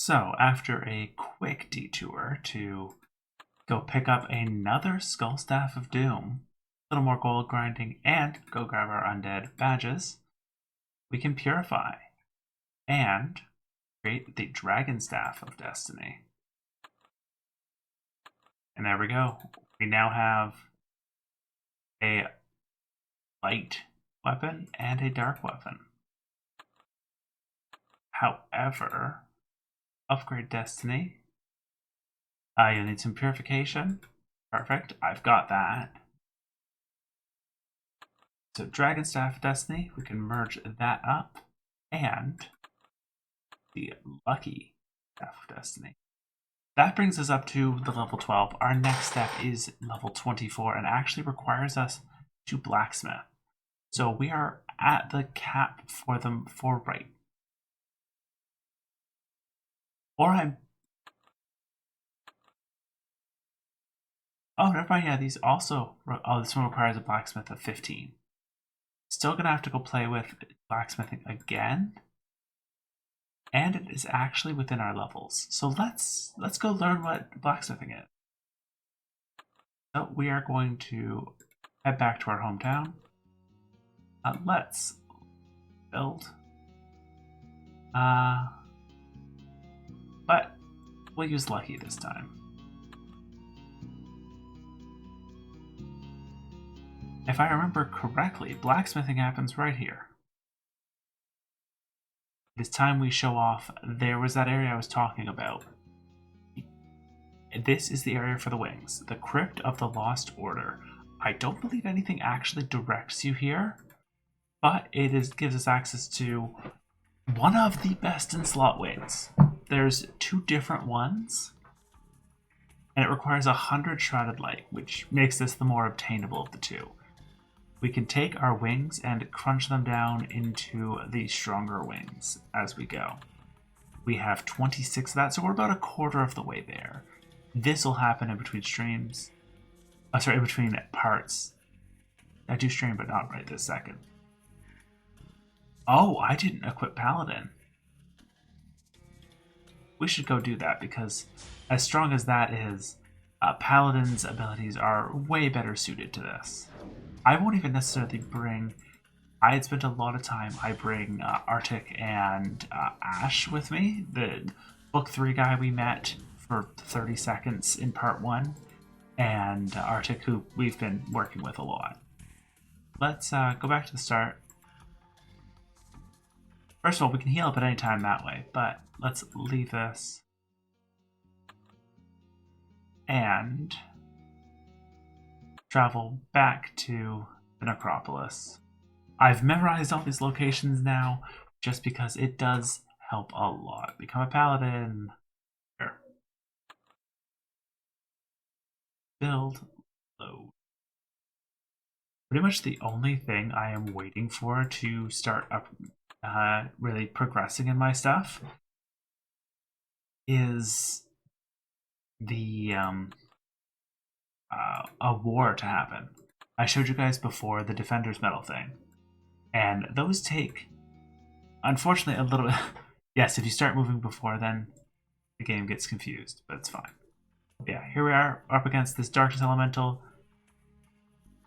So, after a quick detour to go pick up another Skull Staff of Doom, a little more gold grinding, and go grab our undead badges, we can purify and create the Dragon Staff of Destiny. And there we go. We now have a light weapon and a dark weapon. However, upgrade Destiny. You'll need some purification. Perfect, I've got that. So Dragon Staff of Destiny, we can merge that up. And the Lucky Staff of Destiny. That brings us up to the level 12. Our next step is level 24 and actually requires us to blacksmith. So we are at the cap for them for right. Oh, never mind. Yeah, these also. Oh, this one requires a blacksmith of 15. Still gonna have to go play with blacksmithing again. And it is actually within our levels. So let's go learn what blacksmithing is. So we are going to head back to our hometown. Let's build. But we'll use Lucky this time. If I remember correctly, blacksmithing happens right here. It is time we show off. There was that area I was talking about. This is the area for the wings. The Crypt of the Lost Order. I don't believe anything actually directs you here, but it gives us access to one of the best in slot wings. There's two different ones, and it requires 100 Shrouded Light, which makes this the more obtainable of the two. We can take our wings and crunch them down into the stronger wings as we go. We have 26 of that, so we're about a quarter of the way there. This will happen in between streams. In between parts. I do stream, but not right this second. Oh, I didn't equip Paladin. We should go do that, because as strong as that is, Paladin's abilities are way better suited to this. I won't even necessarily bring... I had spent a lot of time, I bring Arctic and Ash with me, the book 3 guy we met for 30 seconds in part 1, and Arctic, who we've been working with a lot. Let's go back to the start. First of all, we can heal up at any time that way, but let's leave this. And travel back to the necropolis. I've memorized all these locations now just because it does help a lot. Become a paladin. Here. Build, load. Pretty much the only thing I am waiting for to start up really progressing in my stuff is the a war to happen. I showed you guys before the Defender's Medal thing, and those take, unfortunately, a little bit. Yes, if you start moving before, then the game gets confused, but it's fine. Yeah, here we are up against this Darkness Elemental,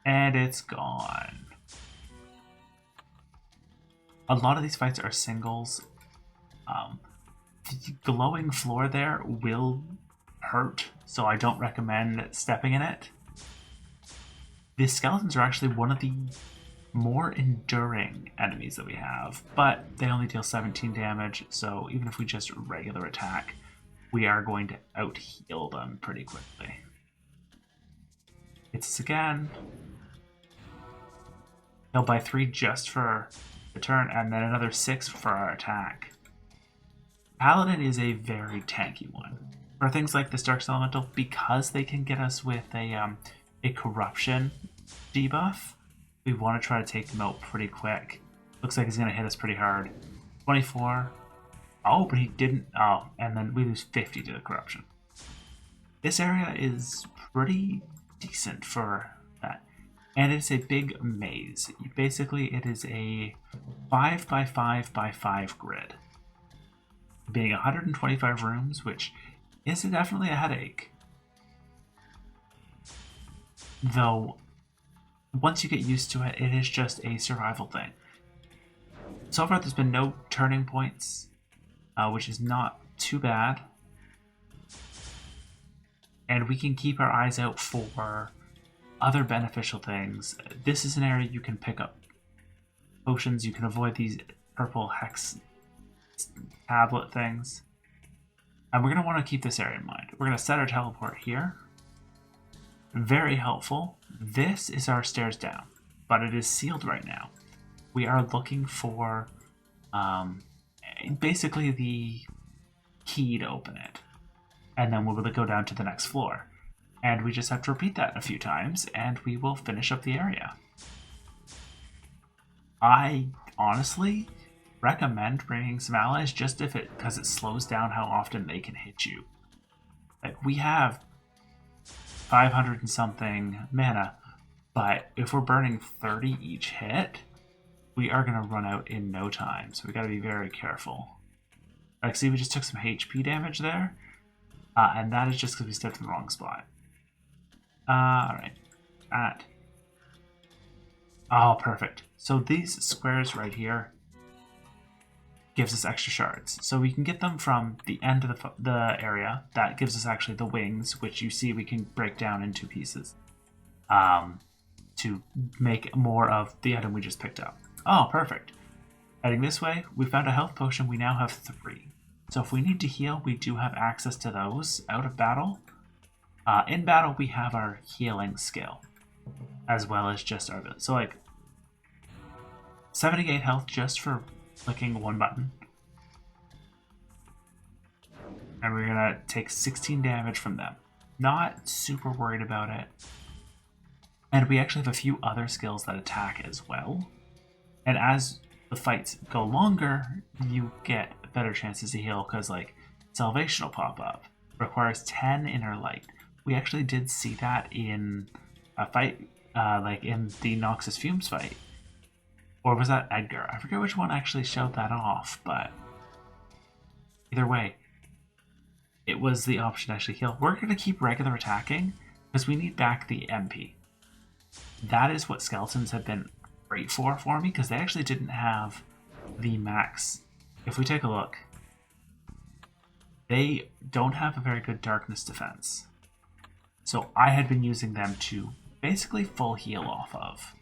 and it's gone. A lot of these fights are singles. The glowing floor there will hurt, so I don't recommend stepping in it. The skeletons are actually one of the more enduring enemies that we have, but they only deal 17 damage, so even if we just regular attack, we are going to out-heal them pretty quickly. Hits us again. Heal by 3 just for the turn, and then another 6 for our attack. Paladin is a very tanky one. For things like this Dark Elemental, because they can get us with a corruption debuff, we want to try to take them out pretty quick. Looks like he's going to hit us pretty hard. 24. Oh, but he didn't. Oh, and then we lose 50 to the corruption. This area is pretty decent for that. And it's a big maze. Basically, it is a 5x5x5 grid. being 125 rooms, which is definitely a headache. Though, once you get used to it, it is just a survival thing. So far, there's been no turning points, which is not too bad. And we can keep our eyes out for other beneficial things. This is an area you can pick up potions. You can avoid these purple hex tablet things. And we're going to want to keep this area in mind. We're going to set our teleport here. Very helpful. This is our stairs down, but it is sealed right now. We are looking for basically the key to open it. And then we'll go down to the next floor. And we just have to repeat that a few times, and we will finish up the area. I honestly recommend bringing some allies just because it slows down how often they can hit you. Like, we have 500 and something mana, but if we're burning 30 each hit, we are going to run out in no time. So we got to be very careful. Like, see, we just took some HP damage there, and that is just because we stepped in the wrong spot. Alright. Oh, perfect. So these squares right here gives us extra shards. So we can get them from the end of the area. That gives us actually the wings, which you see we can break down into pieces to make more of the item we just picked up. Oh, perfect. Heading this way, we found a health potion. We now have 3. So if we need to heal, we do have access to those out of battle. In battle, we have our healing skill, as well as just our ability. So, like, 78 health just for clicking one button. And we're going to take 16 damage from them. Not super worried about it. And we actually have a few other skills that attack as well. And as the fights go longer, you get better chances to heal because, like, Salvation will pop up. Requires 10 inner light. We actually did see that in a fight, like in the Noxus Fumes fight. Or was that Edgar? I forget which one actually showed that off, but either way, it was the option to actually heal. We're going to keep regular attacking because we need back the MP. That is what skeletons have been great for me because they actually didn't have the max. If we take a look, they don't have a very good darkness defense. So I had been using them to basically full heal off of.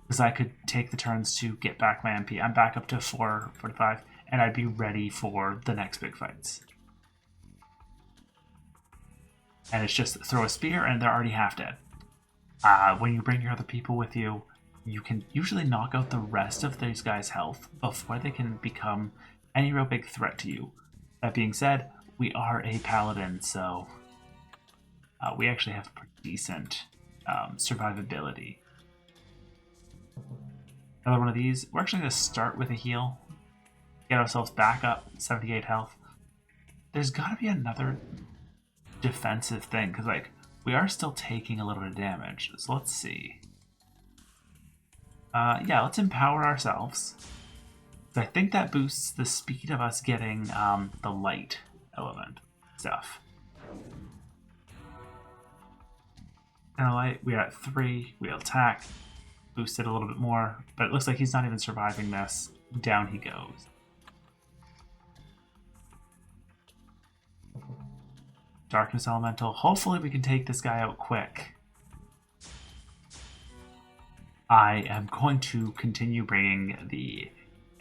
Because I could take the turns to get back my MP. I'm back up to 445, and I'd be ready for the next big fights. And it's just throw a spear, and they're already half dead. When you bring your other people with you, you can usually knock out the rest of these guys' health before they can become any real big threat to you. That being said, we are a paladin, so we actually have pretty decent survivability. Another one of these. We're actually going to start with a heal. Get ourselves back up, 78 health. There's got to be another defensive thing, because, like, we are still taking a little bit of damage. So let's see. Yeah, let's empower ourselves. I think that boosts the speed of us getting the light element stuff. And light, we are at 3. We attack, boosted a little bit more, but it looks like he's not even surviving this. Down he goes. Darkness elemental. Hopefully we can take this guy out quick. I am going to continue bringing the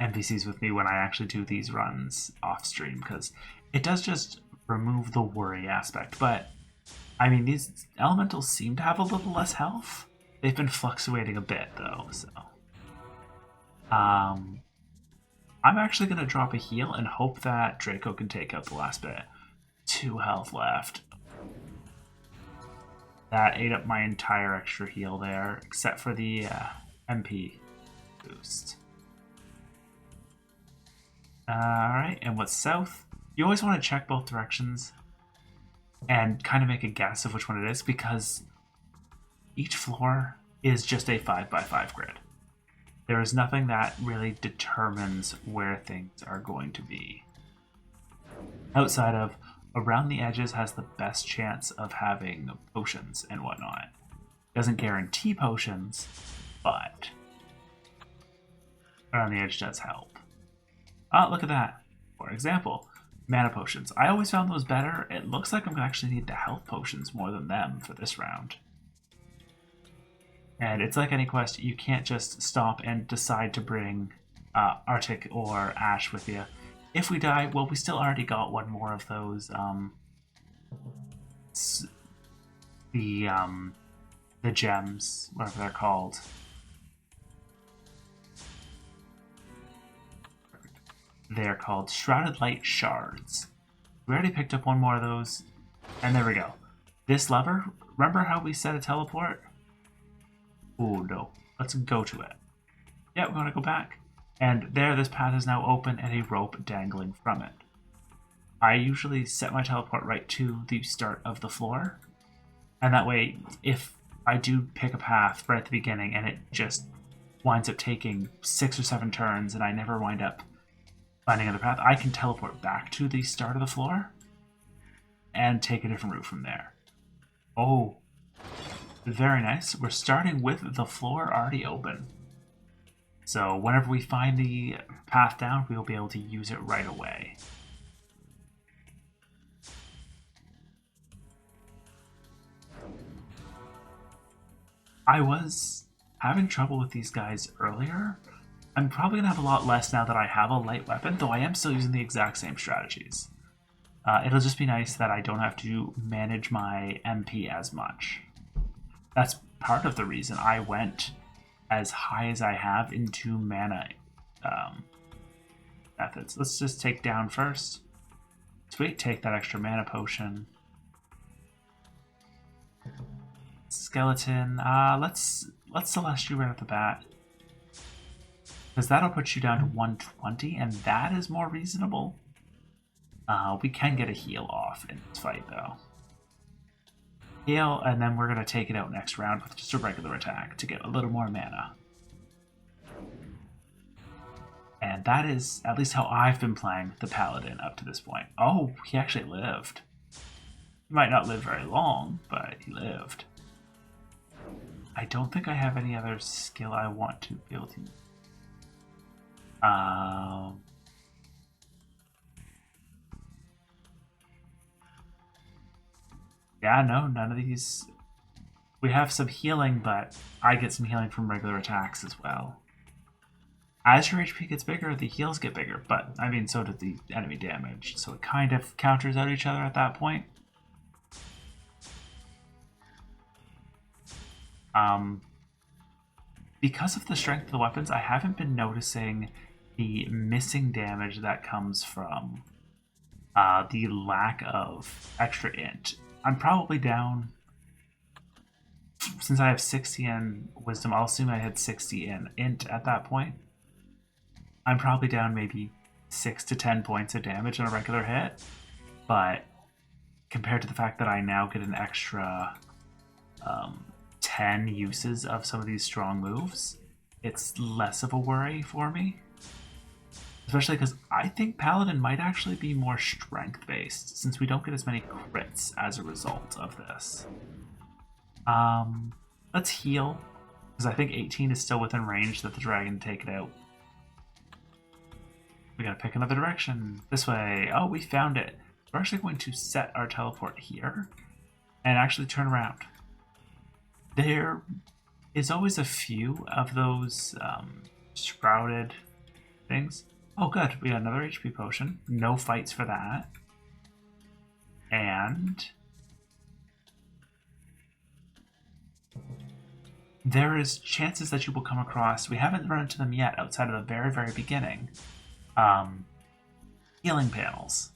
NPCs with me when I actually do these runs off stream, because it does just remove the worry aspect. But I mean, these elementals seem to have a little less health. They've been fluctuating a bit though, so I'm actually going to drop a heal and hope that Draco can take out the last bit. 2 health left. That ate up my entire extra heal there, except for the MP boost. Alright, and what's south? You always want to check both directions and kind of make a guess of which one it is, because each floor is just a 5x5 grid. There is nothing that really determines where things are going to be. outside of around the edges has the best chance of having potions and whatnot. Doesn't guarantee potions, but around the edge does help. Oh, look at that. For example, mana potions. I always found those better. It looks like I'm going to actually need the health potions more than them for this round. And it's like any quest, you can't just stop and decide to bring Arctic or Ash with you. If we die, well, we still already got one more of those, the gems, whatever they're called. They're called Shrouded Light Shards. We already picked up one more of those, and there we go. This lever, remember how we set a teleport? Oh no, let's go to it. Yeah, we're gonna go back. And there, this path is now open and a rope dangling from it. I usually set my teleport right to the start of the floor, and that way, if I do pick a path right at the beginning and it just winds up taking 6 or 7 turns and I never wind up finding another path, I can teleport back to the start of the floor and take a different route from there. Oh, very nice. We're starting with the floor already open. So whenever we find the path down, we'll be able to use it right away. I was having trouble with these guys earlier. I'm probably going to have a lot less now that I have a light weapon, though I am still using the exact same strategies. It'll just be nice that I don't have to manage my MP as much. That's part of the reason I went as high as I have into mana methods. Let's just take down first. Sweet, take that extra mana potion. Skeleton, let's Celeste you right off the bat. Because that'll put you down to 120, and that is more reasonable. We can get a heal off in this fight, though. Heal, and then we're going to take it out next round with just a regular attack to get a little more mana. And that is at least how I've been playing the Paladin up to this point. Oh, he actually lived. He might not live very long, but he lived. I don't think I have any other skill I want to be able to. Yeah, no, none of these. We have some healing, but I get some healing from regular attacks as well. As your HP gets bigger, the heals get bigger, but I mean, so does the enemy damage. So it kind of counters out each other at that point. Because of the strength of the weapons, I haven't been noticing the missing damage that comes from the lack of extra int. I'm probably down, since I have 60 in wisdom, I'll assume I had 60 in int at that point. I'm probably down maybe 6 to 10 points of damage on a regular hit, but compared to the fact that I now get an extra 10 uses of some of these strong moves, it's less of a worry for me. Especially because I think Paladin might actually be more strength-based, since we don't get as many crits as a result of this. Let's heal, because I think 18 is still within range that the dragon take it out. We gotta pick another direction. This way. Oh, we found it. We're actually going to set our teleport here and actually turn around. There is always a few of those shrouded things. Oh, good. We got another HP potion. No fights for that. And there is chances that you will come across, we haven't run into them yet outside of the very, very beginning, healing panels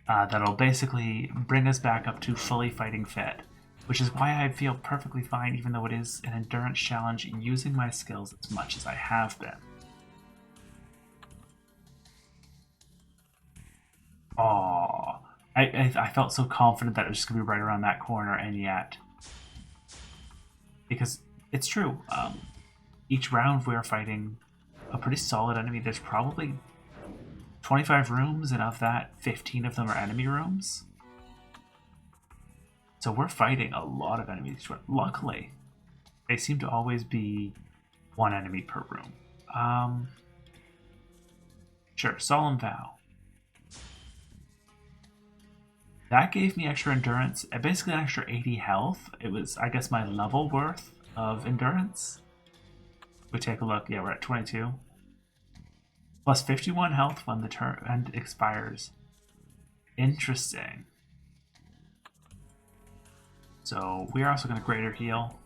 that'll basically bring us back up to fully fighting fit, which is why I feel perfectly fine, even though it is an endurance challenge, using my skills as much as I have been. Oh, I felt so confident that it was just going to be right around that corner, and yet, because it's true, each round we are fighting a pretty solid enemy. There's probably 25 rooms, and of that, 15 of them are enemy rooms. So we're fighting a lot of enemies. Luckily, they seem to always be one enemy per room. Sure, Solemn Vow. That gave me extra endurance, basically an extra 80 health. It was, I guess, my level worth of endurance. We take a look, yeah, we're at 22. Plus 51 health when the turn expires. Interesting. So we're also going to greater heal.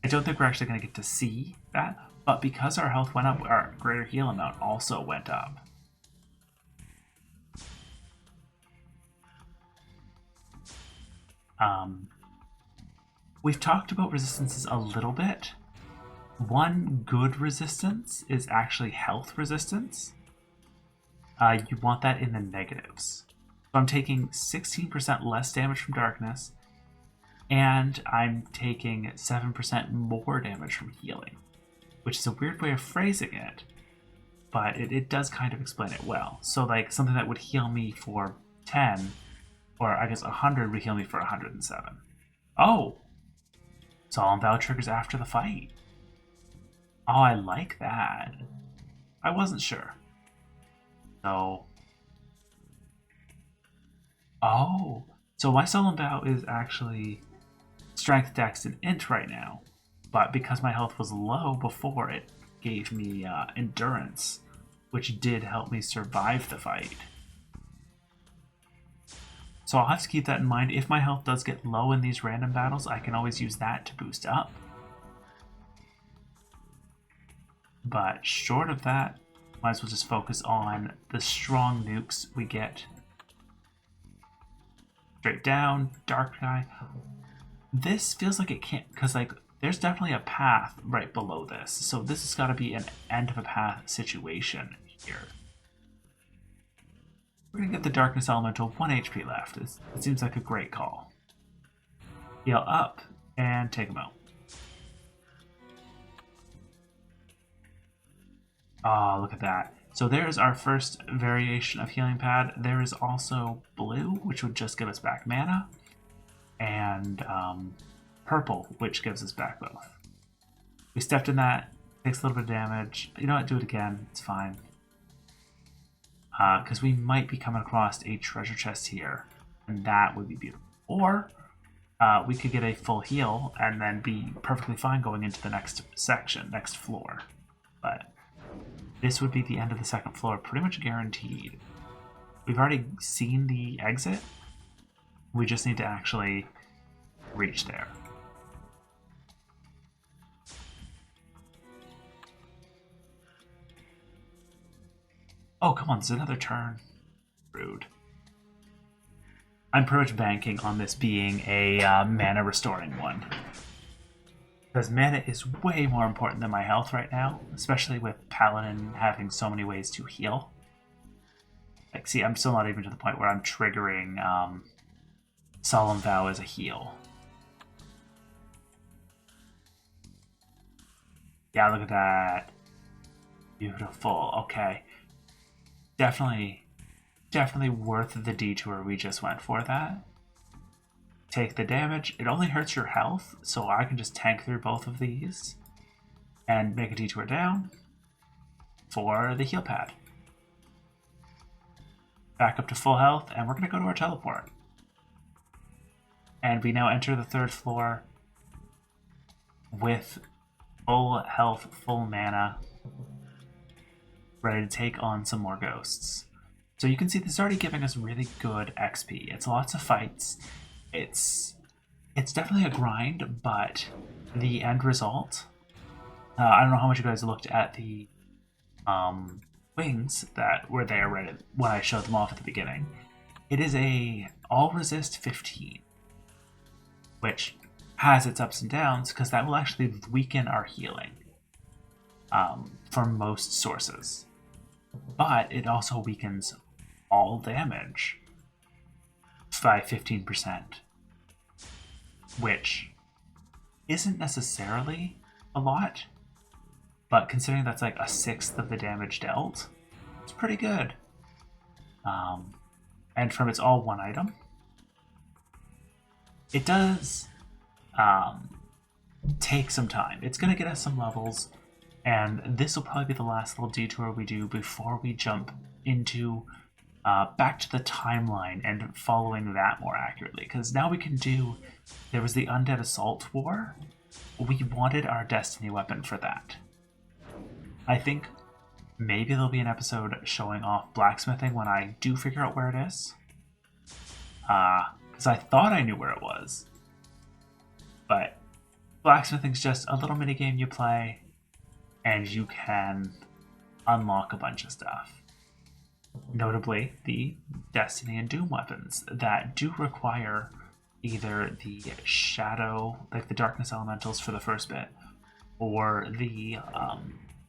I don't think we're actually going to get to see that, but because our health went up, our greater heal amount also went up. We've talked about resistances a little bit. One good resistance is actually health resistance. You want that in the negatives. So I'm taking 16% less damage from darkness, and I'm taking 7% more damage from healing, which is a weird way of phrasing it, but it does kind of explain it well. So like something that would heal me for 10, or I guess 100 would heal me for 107. Oh! Solemn Vow triggers after the fight. Oh, I like that. I wasn't sure. So... Oh! So my Solemn Vow is actually Strength, Dex, and Int right now. But because my health was low before, it gave me Endurance, which did help me survive the fight. So I'll have to keep that in mind. If my health does get low in these random battles, I can always use that to boost up. But short of that, might as well just focus on the strong nukes we get. Straight down, Dark Guy. This feels like it can't, because like there's definitely a path right below this. So this has got to be an end of a path situation here. We're going to get the Darkness Elemental, 1 HP left. It seems like a great call. Heal up and take him out. Oh, look at that. So there's our first variation of Healing Pad. There is also blue, which would just give us back mana, and purple, which gives us back both. We stepped in that, takes a little bit of damage. You know what, do it again, it's fine. Because we might be coming across a treasure chest here, and that would be beautiful. Or we could get a full heal and then be perfectly fine going into the next section, next floor. But this would be the end of the second floor, pretty much guaranteed. We've already seen the exit. We just need to actually reach there. Oh, come on, there's another turn. Rude. I'm pretty much banking on this being a mana restoring one. Because mana is way more important than my health right now, especially with Paladin having so many ways to heal. Like, see, I'm still not even to the point where I'm triggering Solemn Vow as a heal. Yeah, look at that. Beautiful. Okay. Definitely worth the detour we just went for that. Take the damage. It only hurts your health, so I can just tank through both of these and make a detour down for the heal pad. Back up to full health, and we're going to go to our teleport. And we now enter the third floor with full health, full mana, ready to take on some more ghosts. So you can see this is already giving us really good XP. It's lots of fights. It's definitely a grind, but the end result, I don't know how much you guys looked at the wings that were there right when I showed them off at the beginning. It is a all resist 15, which has its ups and downs because that will actually weaken our healing from most sources. But it also weakens all damage by 15%, which isn't necessarily a lot, but considering that's like a sixth of the damage dealt, It's pretty good. And from it's all one item, it does take some time. It's going to get us some levels, and this will probably be the last little detour we do before we jump into back to the timeline and following that more accurately. Because now we can do, there was the Undead Assault War. We wanted our Destiny weapon for that. I think maybe there'll be an episode showing off blacksmithing when I do figure out where it is. Because I thought I knew where it was. But blacksmithing's just a little mini game you play, and you can unlock a bunch of stuff. Notably, the Destiny and Doom weapons that do require either the Shadow, like the Darkness Elementals for the first bit, or the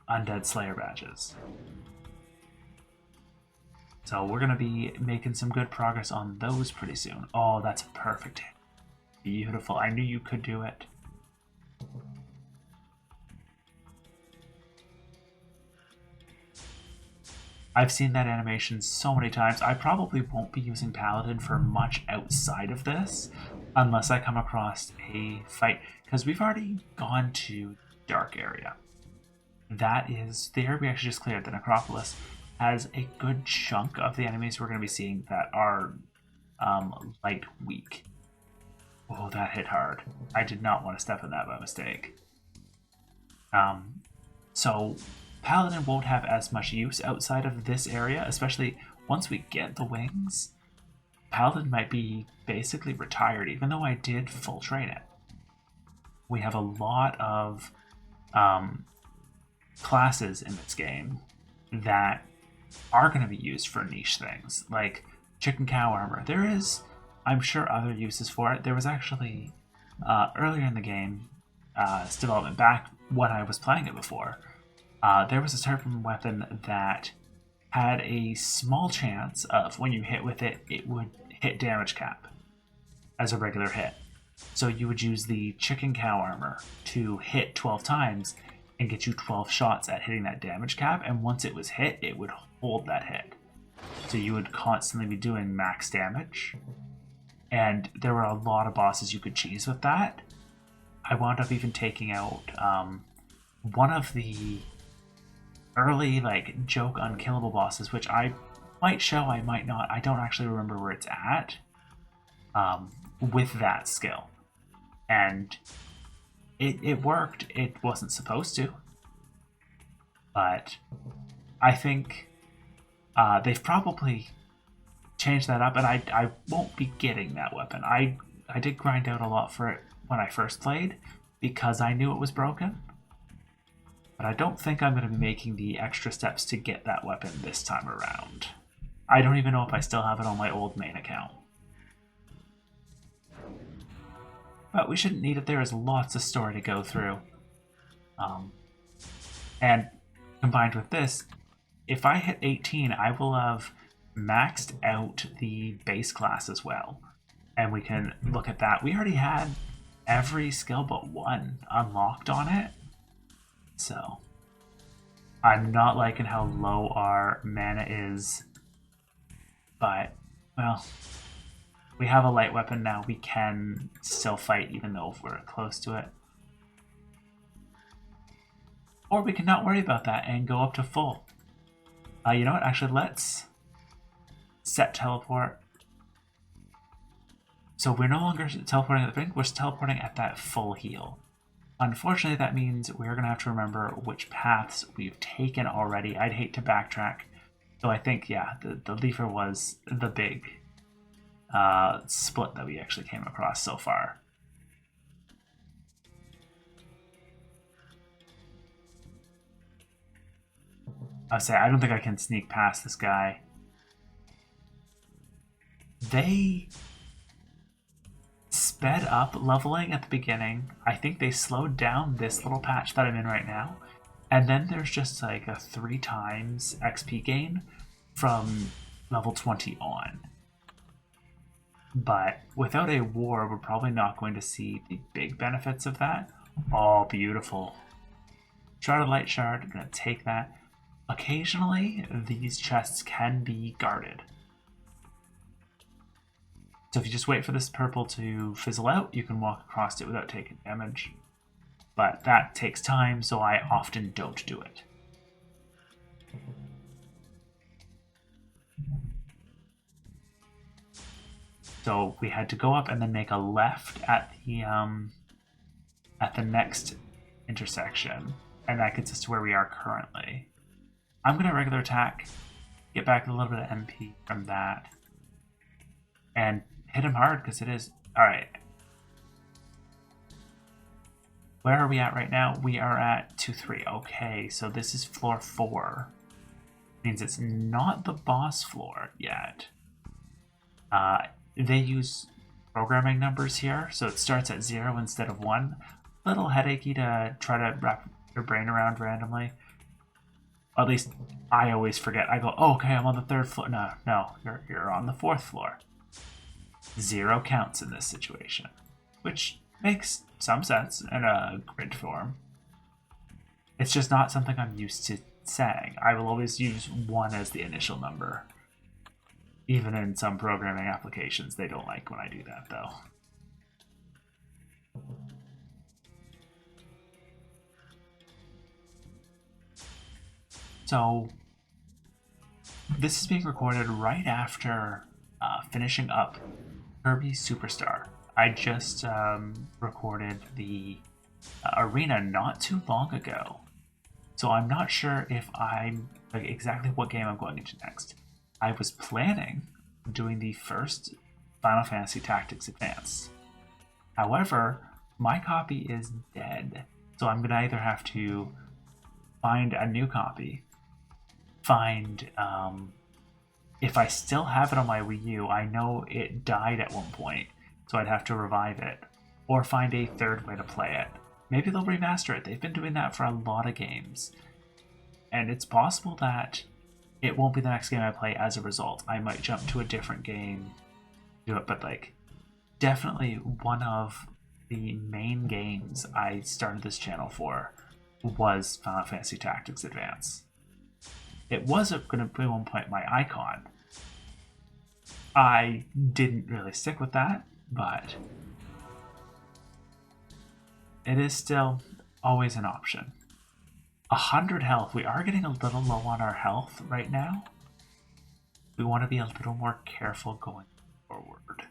Undead Slayer badges. So we're going to be making some good progress on those pretty soon. Oh, that's a perfect hit. Beautiful. I knew you could do it. I've seen that animation so many times. I probably won't be using Paladin for much outside of this unless I come across a fight, because we've already gone to Dark Area. That is the area we actually just cleared. The Necropolis has a good chunk of the enemies we're going to be seeing that are light weak. Oh, that hit hard. I did not want to step in that by mistake. So Paladin won't have as much use outside of this area, especially once we get the wings. Paladin might be basically retired, even though I did full train it. We have a lot of classes in this game that are going to be used for niche things, like chicken cow armor. There is, I'm sure, other uses for it. There was actually, earlier in the game, its development, back when I was playing it before, there was a certain weapon that had a small chance of, when you hit with it, it would hit damage cap as a regular hit. So you would use the chicken cow armor to hit 12 times and get you 12 shots at hitting that damage cap, and once it was hit, it would hold that hit. So you would constantly be doing max damage, and there were a lot of bosses you could cheese with that. I wound up even taking out one of the early joke unkillable bosses, which I might show, I might not. I don't actually remember where it's at, with that skill. And it worked. It wasn't supposed to. But I think they've probably changed that up, and I won't be getting that weapon. I did grind out a lot for it when I first played because I knew it was broken. But I don't think I'm going to be making the extra steps to get that weapon this time around. I don't even know if I still have it on my old main account. But we shouldn't need it. There is lots of story to go through. And combined with this, if I hit 18, I will have maxed out the base class as well. And we can look at that. We already had every skill but one unlocked on it. So I'm not liking how low our mana is. But, well, we have a light weapon now. We can still fight even though we're close to it. Or we can not worry about that and go up to full. You know what? Actually, let's set teleport. So we're no longer teleporting at the brink. We're teleporting at that full heal. Unfortunately, that means we're going to have to remember which paths we've taken already. I'd hate to backtrack. So I think, yeah, the Leafer was the big split that we actually came across so far. I would say I don't think I can sneak past this guy. They sped up leveling at the beginning. I think they slowed down this little patch that I'm in right now. And then there's just like a 3 times XP gain from level 20 on. But without a war, we're probably not going to see the big benefits of that. Oh, beautiful. Shrouded Light Shard, I'm going to take that. occasionally these chests can be guarded. So if you just wait for this purple to fizzle out, you can walk across it without taking damage. But that takes time, so I often don't do it. So we had to go up and then make a left at the next intersection, and that gets us to where we are currently. I'm gonna regular attack, get back a little bit of MP from that, and hit him hard because it is alright. Where are we at right now? We are at 2-3. Okay, so this is floor 4. Means it's not the boss floor yet. They use programming numbers here, so it starts at 0 instead of 1. A little headachy to try to wrap your brain around randomly. At least I always forget. I go, oh, okay, I'm on the 3rd floor. No, you're on the 4th floor. 0 counts in this situation, which makes some sense in a grid form. It's just not something I'm used to saying. I will always use 1 as the initial number. Even in some programming applications, they don't like when I do that, though. So, this is being recorded right after finishing up Kirby Superstar. I just recorded the arena not too long ago. So I'm not sure if I'm like exactly what game I'm going into next. I was planning on doing the first Final Fantasy Tactics Advance. However, my copy is dead, so I'm gonna either have to find a new copy, find if I still have it on my Wii U, I know it died at one point, so I'd have to revive it, or find a third way to play it. Maybe they'll remaster it. They've been doing that for a lot of games, and it's possible that it won't be the next game I play as a result. I might jump to a different game, do it, but like definitely one of the main games I started this channel for was Final Fantasy Tactics Advance. It was going to be at one point my icon. I didn't really stick with that, but it is still always an option. 100 health. We are getting a little low on our health right now. We want to be a little more careful going forward.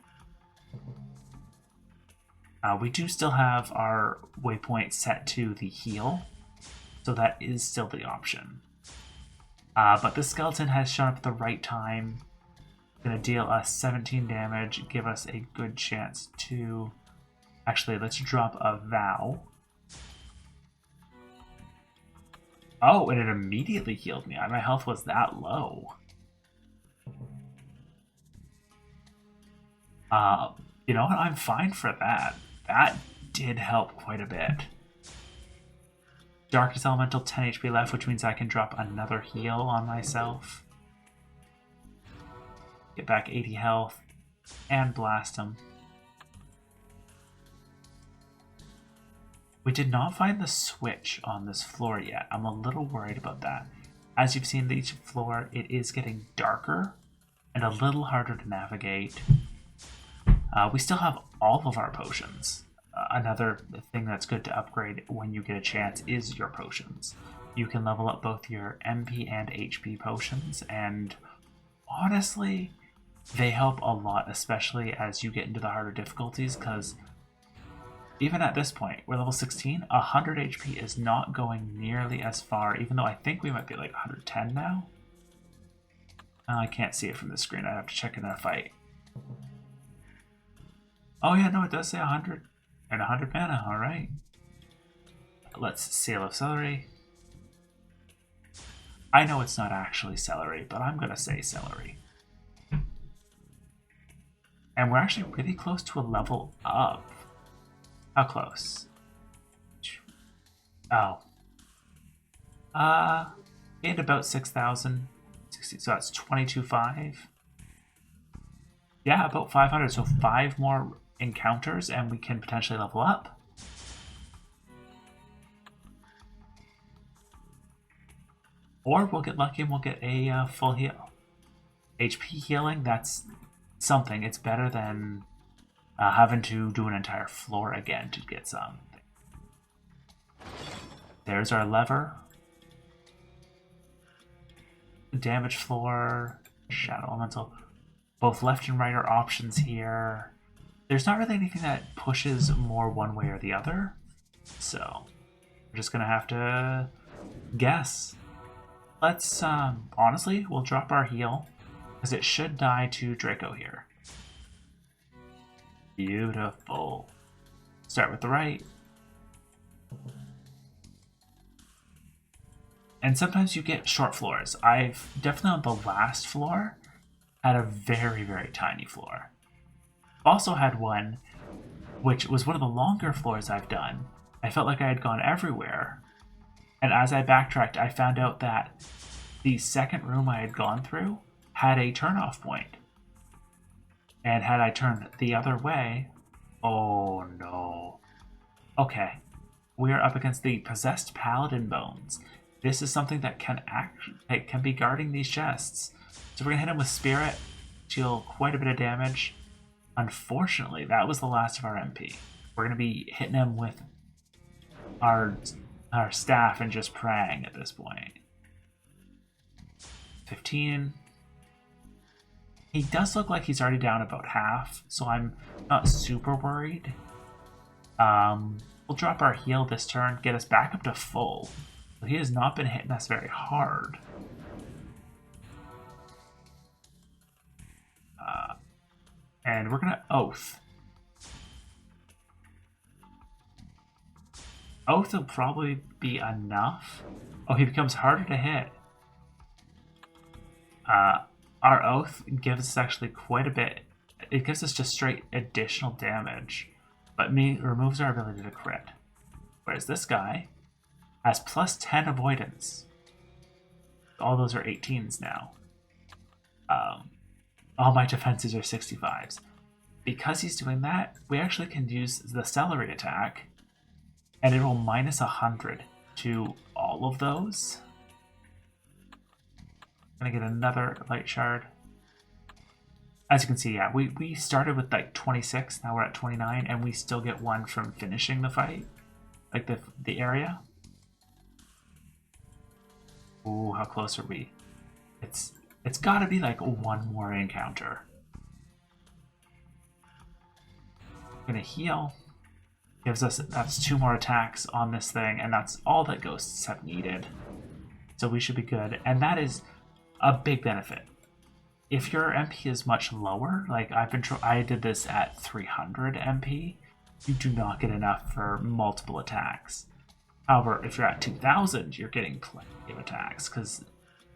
We do still have our waypoint set to the heal, so that is still the option. But the skeleton has shown up at the right time. Going to deal us 17 damage, give us a good chance to... Actually, let's drop a Vow. Oh, and it immediately healed me. My health was that low. You know what? I'm fine for that. That did help quite a bit. Darkness Elemental, 10 HP left, which means I can drop another heal on myself. Get back 80 health and blast him. We did not find the switch on this floor yet. I'm a little worried about that. As you've seen, each floor, it is getting darker and a little harder to navigate. We still have all of our potions. Another thing that's good to upgrade when you get a chance is your potions. You can level up both your MP and HP potions, and honestly, they help a lot, especially as you get into the harder difficulties, because even at this point, we're level 16, 100 HP is not going nearly as far, even though I think we might be like 110 now. I can't see it from the screen. I have to check in a fight. Oh yeah, no, it does say 100 and 100 mana. All right. Let's Seal of Celery. I know it's not actually celery, but I'm gonna say celery. And we're actually really close to a level up. How close? Oh. Gained about 6,000. So that's 22.5. Yeah, about 500. So 5 more encounters and we can potentially level up. Or we'll get lucky and we'll get a full heal. HP healing, that's something. It's better than having to do an entire floor again to get something. There's our lever. Damage floor, shadow elemental. Both left and right are options here. There's not really anything that pushes more one way or the other. So we're just gonna have to guess. Let's, honestly, we'll drop our heal, because it should die to Draco here. Beautiful. Start with the right. And sometimes you get short floors. I've definitely on the last floor had a very, very tiny floor. Also had one, which was one of the longer floors I've done. I felt like I had gone everywhere. And as I backtracked, I found out that the second room I had gone through had a turn-off point. And had I turned the other way... Oh no. Okay. We are up against the Possessed Paladin Bones. This is something that can be guarding these chests. So we're going to hit him with Spirit, deal quite a bit of damage. Unfortunately, that was the last of our MP. We're going to be hitting him with our staff and just praying at this point. 15. He does look like he's already down about half, so I'm not super worried. We'll drop our heal this turn, get us back up to full. But he has not been hitting us very hard. And we're going to Oath. Oath will probably be enough. Oh, he becomes harder to hit. Our Oath gives us actually quite a bit. It gives us just straight additional damage, but removes our ability to crit. Whereas this guy has plus 10 avoidance. All those are 18s now. All my defenses are 65s. Because he's doing that, we actually can use the celery attack, and it will minus 100 to all of those. Gonna get another light shard. As you can see, yeah, we started with like 26, now we're at 29, and we still get one from finishing the fight, like the area. Ooh, how close are we? It's got to be like one more encounter. Gonna heal. Gives us, that's 2 more attacks on this thing, and that's all that ghosts have needed. So we should be good, and that is a big benefit. If your MP is much lower, like I did this at 300 MP, you do not get enough for multiple attacks. However, if you're at 2000, you're getting plenty of attacks, because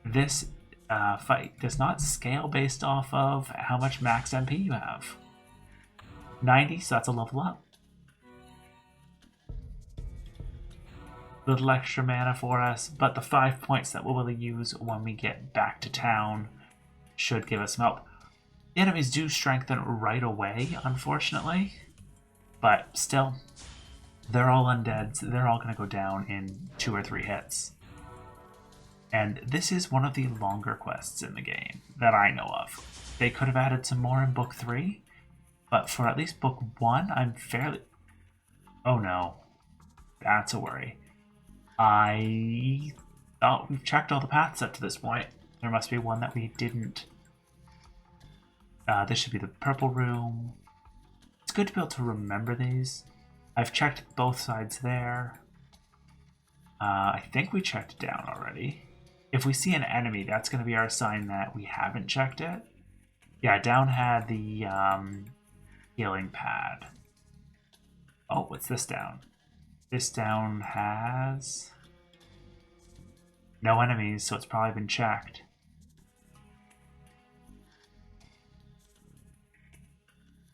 this fight does not scale based off of how much max MP you have. 90, so that's a level up. Little extra mana for us, but the 5 points that we'll really use when we get back to town should give us some help. The enemies do strengthen right away, unfortunately, but still, they're all undead, so they're all going to go down in 2 or 3 hits. And this is one of the longer quests in the game that I know of. They could have added some more in Book 3, but for at least Book 1, I'm fairly... Oh no, that's a worry. I thought we've checked all the paths up to this point. There must be one that we didn't. This should be the purple room. It's good to be able to remember these. I've checked both sides there. I think we checked down already. If we see an enemy, that's going to be our sign that we haven't checked it. Yeah, down had the healing pad. Oh, what's this down? This down has no enemies, so it's probably been checked.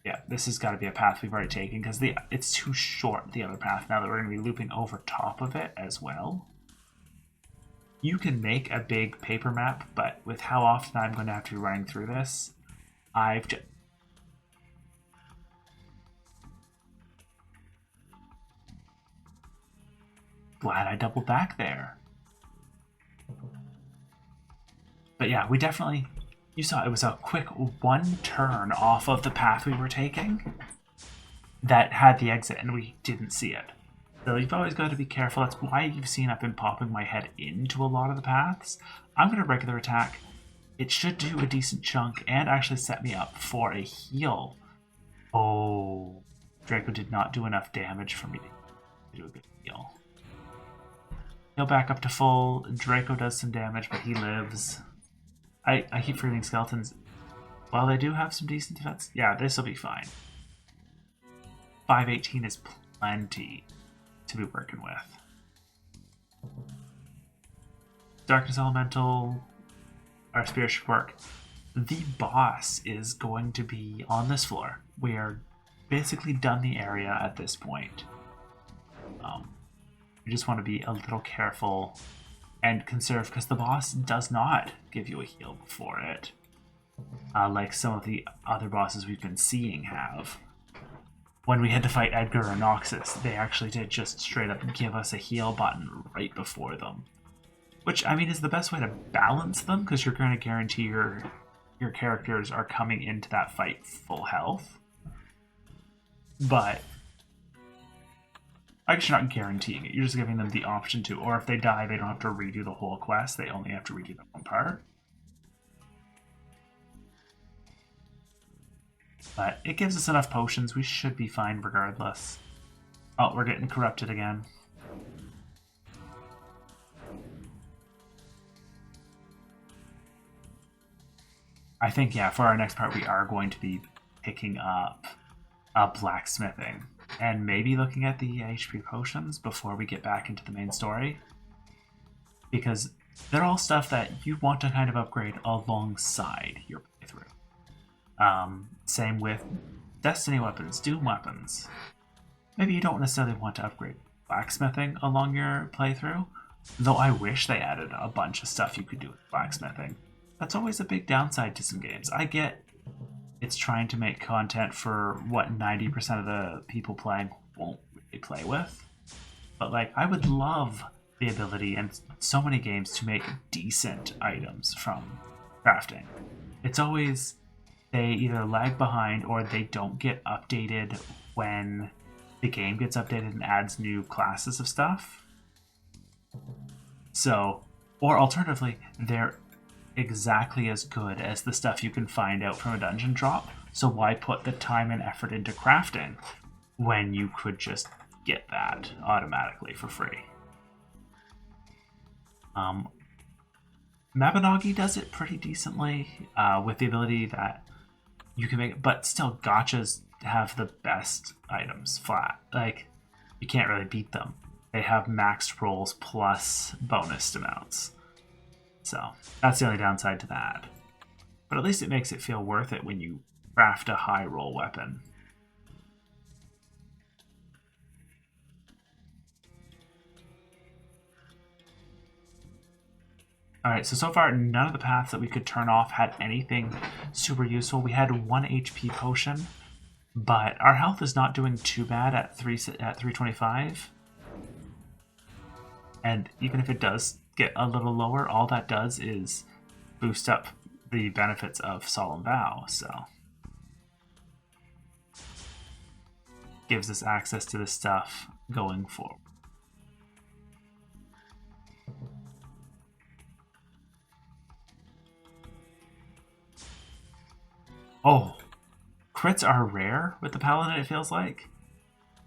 Yeah, this has got to be a path we've already taken, because it's too short, the other path, now that we're going to be looping over top of it as well. You can make a big paper map, but with how often I'm going to have to be running through this, glad I doubled back there. But yeah, we definitely... You saw it was a quick one turn off of the path we were taking that had the exit, and we didn't see it. So you've always got to be careful. That's why you've seen I've been popping my head into a lot of the paths. I'm going to regular attack. It should do a decent chunk and actually set me up for a heal. Oh, Draco did not do enough damage for me to do a good heal. Heal back up to full. Draco does some damage, but he lives. I keep forgetting skeletons. Well, they do have some decent defense. Yeah, this will be fine. 518 is plenty to be working with. Darkness Elemental, our spear should work. The boss is going to be on this floor. We are basically done the area at this point. We just want to be a little careful and conserve, because the boss does not give you a heal before it, like some of the other bosses we've been seeing have. When we had to fight Edgar or Noxus, they actually did just straight up give us a heal button right before them. Which, I mean, is the best way to balance them, because you're going to guarantee your characters are coming into that fight full health. But I guess you're not guaranteeing it. You're just giving them the option to. Or if they die, they don't have to redo the whole quest. They only have to redo that one part. But it gives us enough potions. We should be fine regardless. Oh, we're getting corrupted again. I think, yeah, for our next part, we are going to be picking up blacksmithing. And maybe looking at the HP potions before we get back into the main story. Because they're all stuff that you want to kind of upgrade alongside your playthrough. Same with Destiny weapons, Doom weapons. Maybe you don't necessarily want to upgrade blacksmithing along your playthrough, though I wish they added a bunch of stuff you could do with blacksmithing. That's always a big downside to some games. I get it's trying to make content for what 90% of the people playing won't really play with. But like, I would love the ability in so many games to make decent items from crafting. It's always they either lag behind or they don't get updated when the game gets updated and adds new classes of stuff. So, or alternatively, they're exactly as good as the stuff you can find out from a dungeon drop. So why put the time and effort into crafting when you could just get that automatically for free? Mabinogi does it pretty decently with the ability that you can make, but still gachas have the best items flat. Like, you can't really beat them. They have maxed rolls plus bonus amounts. So that's the only downside to that. But at least it makes it feel worth it when you craft a high roll weapon. Alright, so far none of the paths that we could turn off had anything super useful. We had 1 HP potion, but our health is not doing too bad at 325. And even if it does get a little lower, all that does is boost up the benefits of Solemn Vow, so gives us access to this stuff going forward. Oh, crits are rare with the Paladin, it feels like.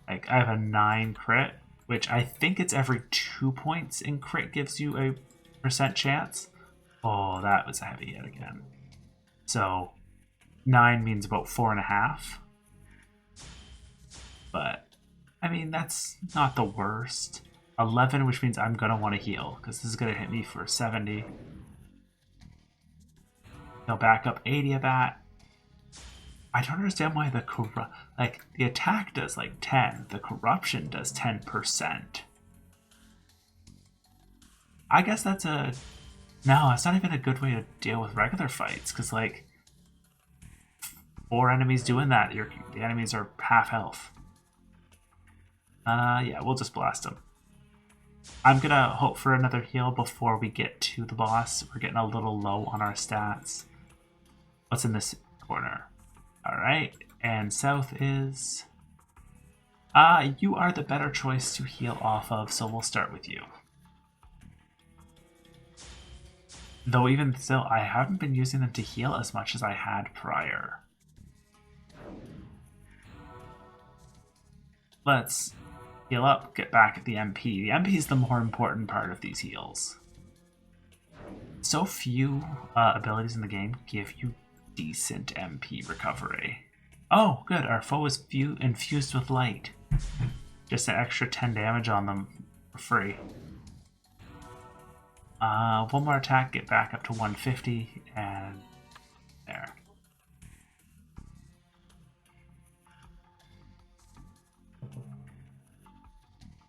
Like, I have a 9 crit, which I think it's every 2 points in crit gives you a % chance. Oh, that was a heavy hit again. So 9 means about 4.5. But, I mean, that's not the worst. 11, which means I'm going to want to heal, because this is going to hit me for 70. He'll back up 80 of that. I don't understand why the attack does like 10, the corruption does 10%. I guess that's no, it's not even a good way to deal with regular fights, because like 4 enemies doing that, the enemies are half health. Yeah, we'll just blast them. I'm gonna hope for another heal before we get to the boss. We're getting a little low on our stats. What's in this corner? Alright, and south is... you are the better choice to heal off of, so we'll start with you. Though even still, I haven't been using them to heal as much as I had prior. Let's heal up, get back at the MP. The MP is the more important part of these heals. So few abilities in the game give you decent MP recovery. Oh, good. Our foe is infused with light. Just an extra 10 damage on them for free. One more attack, get back up to 150, and there.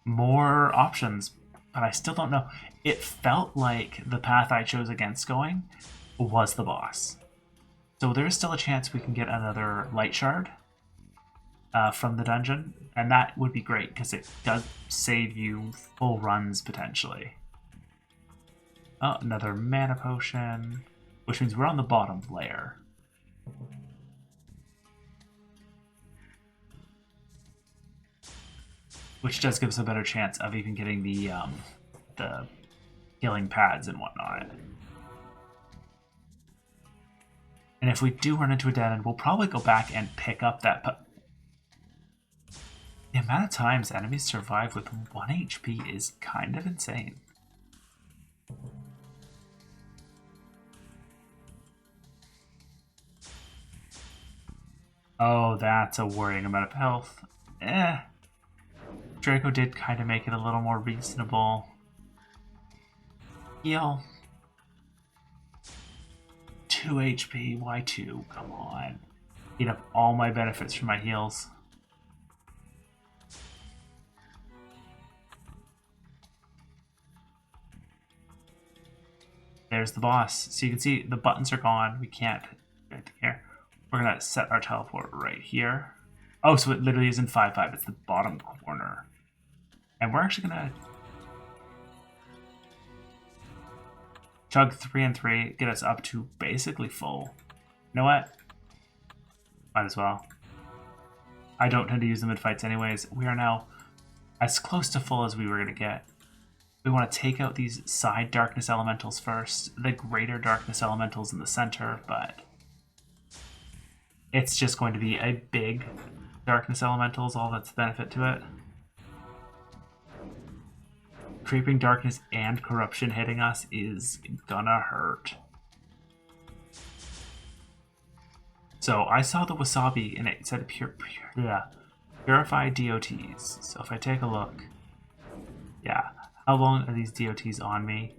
More options, but I still don't know. It felt like the path I chose against going was the boss. So there is still a chance we can get another light shard from the dungeon, and that would be great because it does save you full runs potentially. Oh, another mana potion, which means we're on the bottom layer. Which does give us a better chance of even getting the healing pads and whatnot. And if we do run into a dead end, we'll probably go back and pick up that. The amount of times enemies survive with 1 HP is kind of insane. Oh, that's a worrying amount of health. Draco did kind of make it a little more reasonable. Heal. 2 HP, why 2? Come on. Eat up all my benefits from my heals. There's the boss. So you can see the buttons are gone. We can't get here. We're gonna set our teleport right here. Oh, so it literally isn't 5-5, it's the bottom corner. And we're actually gonna chug 3 and 3, get us up to basically full. You know what? Might as well. I don't tend to use them in fights anyways. We are now as close to full as we were gonna get. We want to take out these side darkness elementals first, the greater darkness elementals in the center, but it's just going to be a big darkness elementals, all that's the benefit to it. Creeping darkness and corruption hitting us is gonna hurt. So I saw the wasabi and it said purify DOTs. So if I take a look, yeah, how long are these DOTs on me?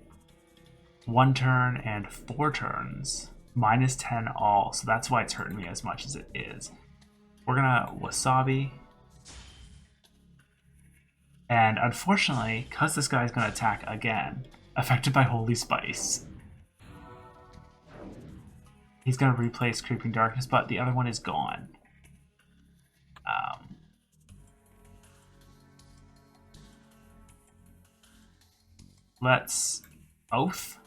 1 turn and 4 turns. -10 all, so that's why it's hurting me as much as it is. We're gonna wasabi. And unfortunately, because this guy's gonna attack again, affected by Holy Spice, he's gonna replace Creeping Darkness, but the other one is gone. Let's Oath.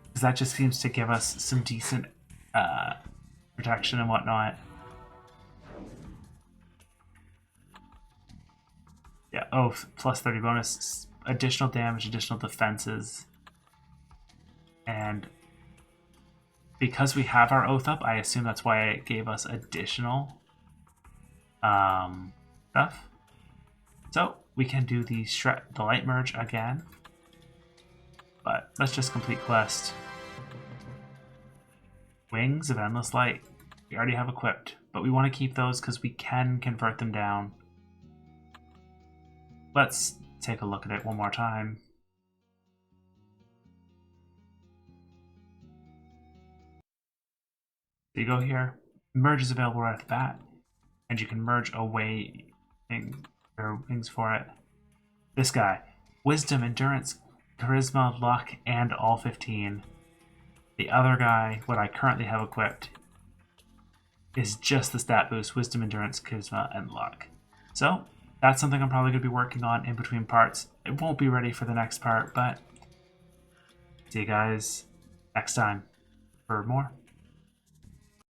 Because that just seems to give us some decent protection and whatnot. Yeah, Oath, plus 30 bonus, additional damage, additional defenses. And because we have our Oath up, I assume that's why it gave us additional stuff. So we can do the light merge again. But let's just complete quest. Wings of Endless Light. We already have equipped, but we want to keep those because we can convert them down. Let's take a look at it one more time. So you go here, merge is available right off the bat, and you can merge away wings for it. This guy, Wisdom, Endurance, Charisma, Luck, and all 15. The other guy, what I currently have equipped, is just the stat boost, Wisdom, Endurance, Charisma, and Luck. So, that's something I'm probably going to be working on in between parts. It won't be ready for the next part, but see you guys next time for more.